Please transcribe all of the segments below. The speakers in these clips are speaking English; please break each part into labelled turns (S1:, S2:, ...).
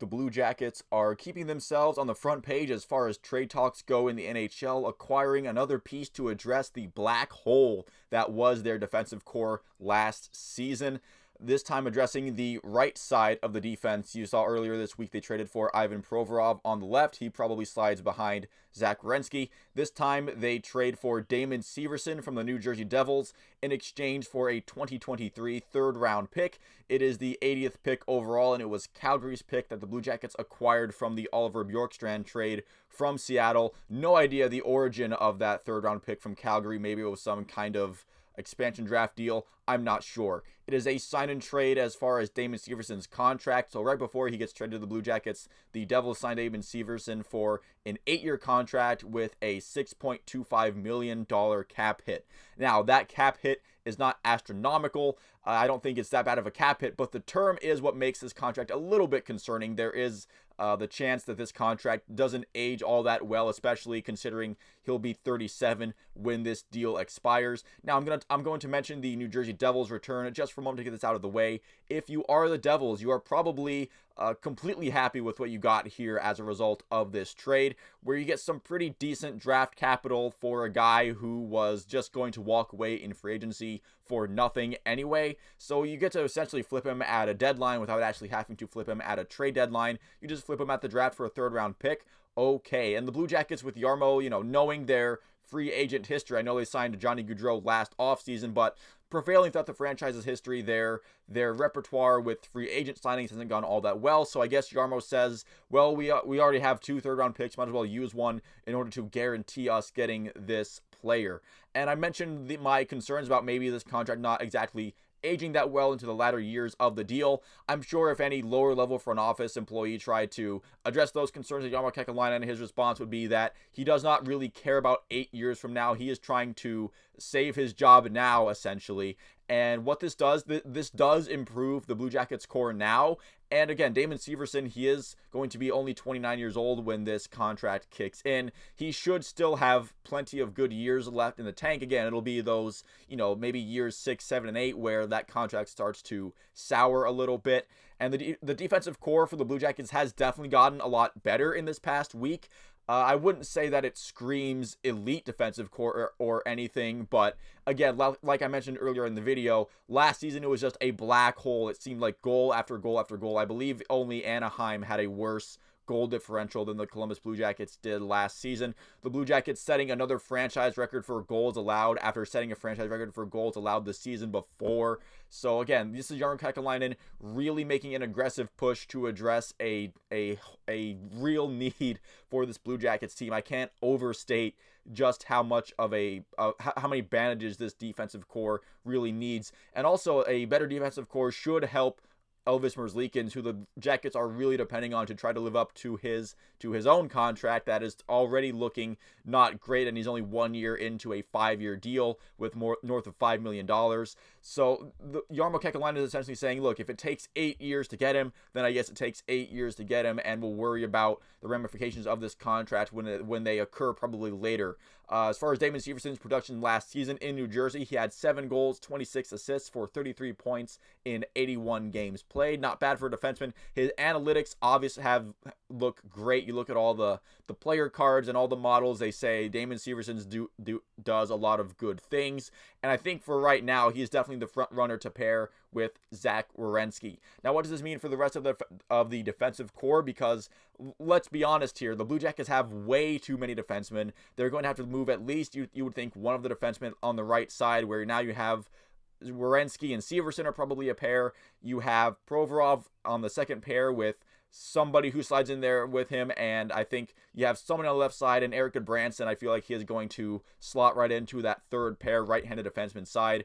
S1: the Blue Jackets are keeping themselves on the front page as far as trade talks go in the NHL, acquiring another piece to address the black hole that was their defensive core last season. This time addressing the right side of the defense. You saw earlier this week they traded for Ivan Provorov on the left. He probably slides behind Zach Werenski. This time they trade for Damon Severson from the New Jersey Devils in exchange for a 2023 third-round pick. It is the 80th pick overall, and it was Calgary's pick that the Blue Jackets acquired from the Oliver Bjorkstrand trade from Seattle. No idea the origin of that third-round pick from Calgary. Maybe it was some kind of expansion draft deal. I'm not sure. It is a sign and trade as far as Damon Severson's contract. So right before he gets traded to the Blue Jackets, the Devils signed Damon Severson for an 8-year contract with a $6.25 million cap hit. Now, that cap hit is not astronomical. I don't think it's that bad of a cap hit, but the term is what makes this contract a little bit concerning. There is the chance that this contract doesn't age all that well, especially considering he'll be 37 when this deal expires. Now, I'm going to mention the New Jersey Devils return just for a moment to get this out of the way. If you are the Devils, you are probably completely happy with what you got here as a result of this trade, where you get some pretty decent draft capital for a guy who was just going to walk away in free agency for nothing anyway. So you get to essentially flip him at a deadline without actually having to flip him at a trade deadline. You just flip him at the draft for a third-round pick. Okay, and the Blue Jackets with Jarmo, knowing their free agent history, I know they signed Johnny Gaudreau last offseason, but prevailing throughout the franchise's history, their repertoire with free agent signings hasn't gone all that well. So I guess Jarmo says, well, we already have 2 third-round picks, might as well use one in order to guarantee us getting this player. And I mentioned my concerns about maybe this contract not exactly aging that well into the latter years of the deal. I'm sure if any lower level front office employee tried to address those concerns at Jarmo Kekalainen, his response would be that he does not really care about 8 years from now. He is trying to save his job now, essentially. And what this does improve the Blue Jackets core now. And again, Damon Severson, he is going to be only 29 years old when this contract kicks in. He should still have plenty of good years left in the tank. Again, it'll be those, maybe years 6, 7, and 8 where that contract starts to sour a little bit. And the defensive core for the Blue Jackets has definitely gotten a lot better in this past week. I wouldn't say that it screams elite defensive core or anything, but again, like I mentioned earlier in the video, last season it was just a black hole. It seemed like goal after goal after goal. I believe only Anaheim had a worse goal differential than the Columbus Blue Jackets did last season. The Blue Jackets setting another franchise record for goals allowed after setting a franchise record for goals allowed the season before. So again, this is Jarmo Kekalainen really making an aggressive push to address a real need for this Blue Jackets team. I can't overstate just how much of how many bandages this defensive core really needs. And also a better defensive core should help Elvis Merzlikins, who the Jackets are really depending on to try to live up to his own contract that is already looking not great, and he's only 1 year into a 5-year deal with more north of $5 million. So Jarmo Kekalainen is essentially saying, look, if it takes 8 years to get him, then I guess it takes 8 years to get him, and we'll worry about the ramifications of this contract when they occur probably later. As far as Damon Severson's production last season in New Jersey, he had 7 goals, 26 assists for 33 points in 81 games played. Not bad for a defenseman. His analytics obviously look great. You look at all the player cards and all the models, they say Damon Severson does a lot of good things. And I think for right now, he is definitely the front runner to pair with Zach Werenski. Now, what does this mean for the rest of the defensive core? Because let's be honest here, the Blue Jackets have way too many defensemen. They're going to have to move at least, you would think, one of the defensemen on the right side, where now you have Werenski and Severson are probably a pair. You have Provorov on the second pair with somebody who slides in there with him, and I think you have someone on the left side, and Eric Goodbranson, I feel like he is going to slot right into that third pair right-handed defenseman side.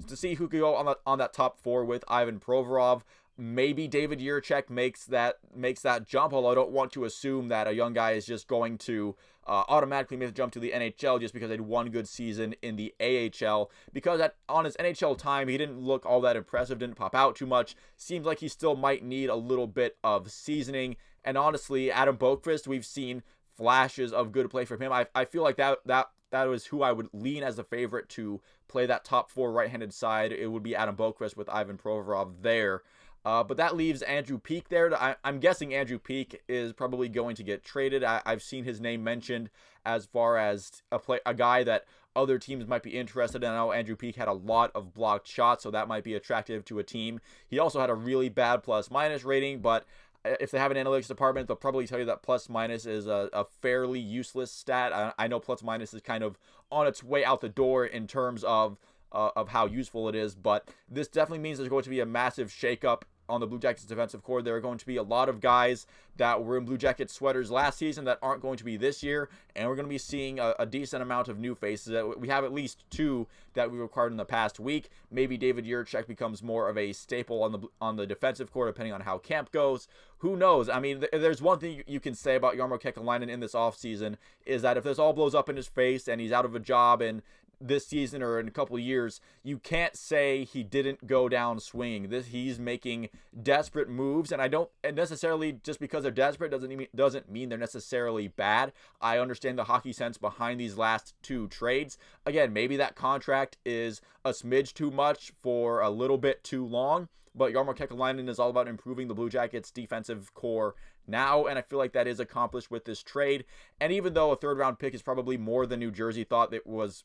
S1: To see who could go on that top 4 with Ivan Provorov. Maybe David Jiricek makes that jump, although I don't want to assume that a young guy is just going to automatically make the jump to the NHL just because they had one good season in the AHL. Because on his NHL time, he didn't look all that impressive, didn't pop out too much. Seems like he still might need a little bit of seasoning. And honestly, Adam Boqvist, we've seen flashes of good play from him. I feel like that was who I would lean as the favorite to play that top 4 right-handed side. It would be Adam Boqvist with Ivan Provorov there. But that leaves Andrew Peak there. I'm guessing Andrew Peak is probably going to get traded. I've seen his name mentioned as far as a guy that other teams might be interested in. I know Andrew Peak had a lot of blocked shots, so that might be attractive to a team. He also had a really bad plus-minus rating, but if they have an analytics department, they'll probably tell you that plus-minus is a fairly useless stat. I know plus-minus is kind of on its way out the door in terms of how useful it is, but this definitely means there's going to be a massive shakeup on the Blue Jackets defensive core. There are going to be a lot of guys that were in Blue Jackets sweaters last season that aren't going to be this year, and we're going to be seeing a decent amount of new faces. We have at least 2 that we acquired in the past week. Maybe David Jiricek becomes more of a staple on the defensive core, depending on how camp goes. Who knows? I mean, there's one thing you can say about Jarmo Kekalainen in this offseason, is that if this all blows up in his face and he's out of a job and this season or in a couple of years, you can't say he didn't go down swinging. He's making desperate moves, and necessarily just because they're desperate doesn't mean they're necessarily bad. I understand the hockey sense behind these last 2 trades. Again, maybe that contract is a smidge too much for a little bit too long, but Jarmo Kekalainen is all about improving the Blue Jackets defensive core now, and I feel like that is accomplished with this trade. And even though a 3rd round pick is probably more than New Jersey thought it was,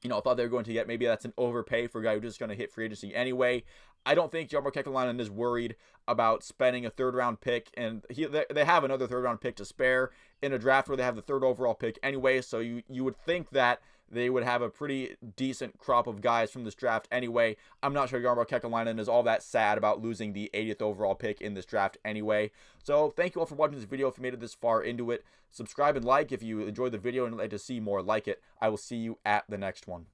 S1: thought they were going to get, maybe that's an overpay for a guy who's just going to hit free agency anyway. I don't think Jarmo Kekalainen is worried about spending a 3rd round pick, and they have another 3rd round pick to spare in a draft where they have the 3rd overall pick anyway, so you would think that they would have a pretty decent crop of guys from this draft anyway. I'm not sure Jarmo Kekalainen is all that sad about losing the 80th overall pick in this draft anyway. So thank you all for watching this video. If you made it this far into it, subscribe and like if you enjoyed the video and would like to see more like it. I will see you at the next one.